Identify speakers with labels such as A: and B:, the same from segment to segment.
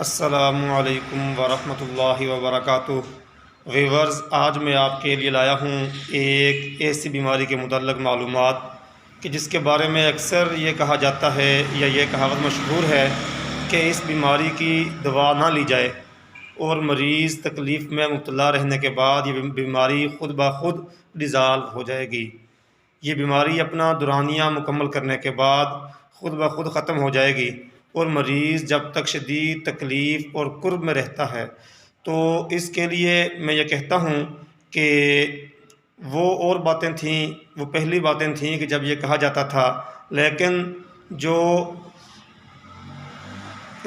A: السلام علیکم ورحمۃ اللہ وبرکاتہ۔ ویورز، آج میں آپ کے لیے لایا ہوں ایک ایسی بیماری کے متعلق معلومات کہ جس کے بارے میں اکثر یہ کہا جاتا ہے یا یہ کہاوت مشہور ہے کہ اس بیماری کی دوا نہ لی جائے اور مریض تکلیف میں مبتلا رہنے کے بعد یہ بیماری خود بخود ڈیزالو ہو جائے گی۔ یہ بیماری اپنا دورانیہ مکمل کرنے کے بعد خود بخود ختم ہو جائے گی اور مریض جب تک شدید تکلیف اور کرب میں رہتا ہے۔ تو اس کے لیے میں یہ کہتا ہوں کہ وہ اور باتیں تھیں، وہ پہلی باتیں تھیں کہ جب یہ کہا جاتا تھا، لیکن جو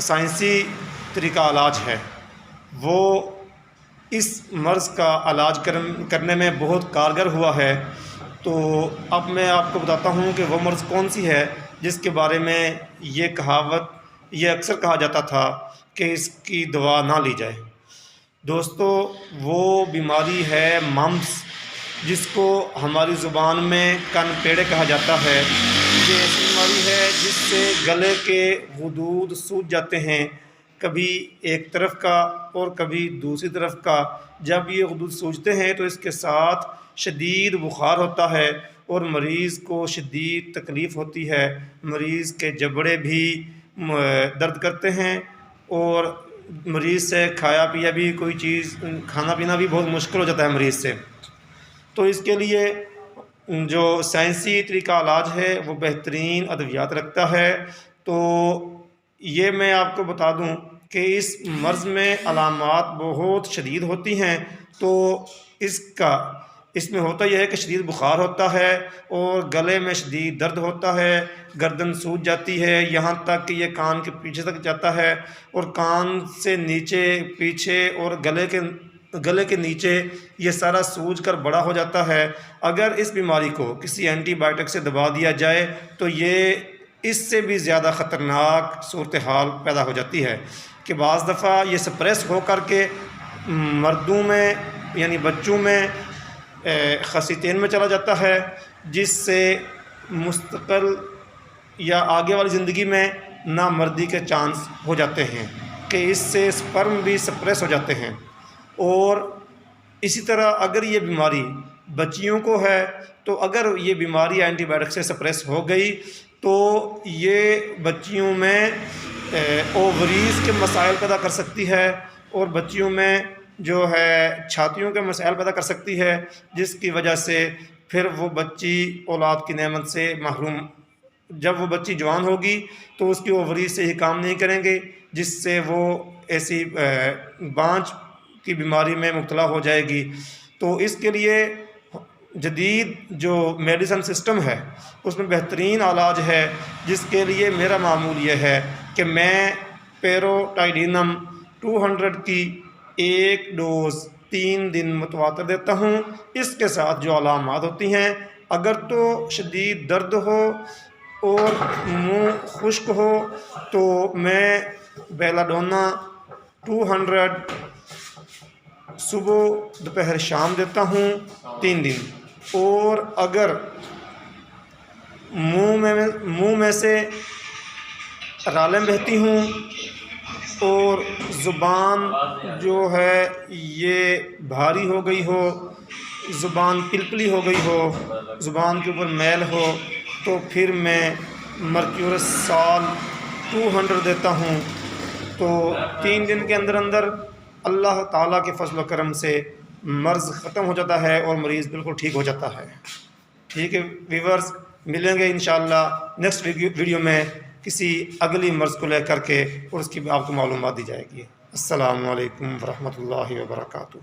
A: سائنسی طریقہ علاج ہے وہ اس مرض کا علاج کرنے میں بہت کارگر ہوا ہے۔ تو اب میں آپ کو بتاتا ہوں کہ وہ مرض کون سی ہے جس کے بارے میں یہ اکثر کہا جاتا تھا کہ اس کی دوا نہ لی جائے۔ دوستو، وہ بیماری ہے ممپس، جس کو ہماری زبان میں کن پیڑے کہا جاتا ہے۔ یہ ایسی بیماری ہے جس سے گلے کے غدود سوج جاتے ہیں، کبھی ایک طرف کا اور کبھی دوسری طرف کا۔ جب یہ غدود سوجتے ہیں تو اس کے ساتھ شدید بخار ہوتا ہے اور مریض کو شدید تکلیف ہوتی ہے۔ مریض کے جبڑے بھی درد کرتے ہیں اور مریض سے کھانا پینا بھی بہت مشکل ہو جاتا ہے مریض سے۔ تو اس کے لیے جو سائنسی طریقہ علاج ہے وہ بہترین ادویات رکھتا ہے۔ تو یہ میں آپ کو بتا دوں کہ اس مرض میں علامات بہت شدید ہوتی ہیں۔ تو اس میں ہوتا یہ ہے کہ شدید بخار ہوتا ہے اور گلے میں شدید درد ہوتا ہے، گردن سوج جاتی ہے، یہاں تک کہ یہ کان کے پیچھے تک جاتا ہے اور کان سے نیچے پیچھے اور گلے کے نیچے یہ سارا سوج کر بڑا ہو جاتا ہے۔ اگر اس بیماری کو کسی اینٹی بائیوٹک سے دبا دیا جائے تو یہ اس سے بھی زیادہ خطرناک صورتحال پیدا ہو جاتی ہے کہ بعض دفعہ یہ سپریس ہو کر کے مردوں میں یعنی بچوں میں خصیتین میں چلا جاتا ہے، جس سے مستقل یا آگے والی زندگی میں نامردی کے چانس ہو جاتے ہیں کہ اس سے سپرم بھی سپریس ہو جاتے ہیں۔ اور اسی طرح اگر یہ بیماری بچیوں کو ہے تو اگر یہ بیماری اینٹی بائیوٹک سے سپریس ہو گئی تو یہ بچیوں میں اووریز کے مسائل پیدا کر سکتی ہے اور بچیوں میں جو ہے چھاتیوں کے مسائل پیدا کر سکتی ہے، جس کی وجہ سے پھر وہ بچی اولاد کی نعمت سے محروم، جب وہ بچی جوان ہوگی تو اس کی اووریز سے ہی کام نہیں کریں گے، جس سے وہ ایسی بانجھ کی بیماری میں مبتلا ہو جائے گی۔ تو اس کے لیے جدید جو میڈیسن سسٹم ہے اس میں بہترین علاج ہے، جس کے لیے میرا معمول یہ ہے کہ میں پیروٹائڈینم 200 کی ایک ڈوز 3 دن متواتر دیتا ہوں۔ اس کے ساتھ جو علامات ہوتی ہیں، اگر تو شدید درد ہو اور منہ خشک ہو تو میں بیلاڈونا 200 صبح دوپہر شام دیتا ہوں 3 دن۔ اور اگر منہ میں سے رالیں بہتی ہوں اور زبان جو ہے یہ بھاری ہو گئی ہو، زبان پلپلی ہو گئی ہو، زبان کے اوپر میل ہو، تو پھر میں مرکیورس سال 200 دیتا ہوں۔ تو 3 دن کے اندر اللہ تعالیٰ کے فضل و کرم سے مرض ختم ہو جاتا ہے اور مریض بالکل ٹھیک ہو جاتا ہے۔ ٹھیک ہے ویورز، ملیں گے انشاءاللہ نیکسٹ ویڈیو میں کسی اگلی مرض کو لے کر کے اور اس کی آپ کو معلومات دی جائے گی۔ السلام علیکم ورحمۃ اللہ وبرکاتہ۔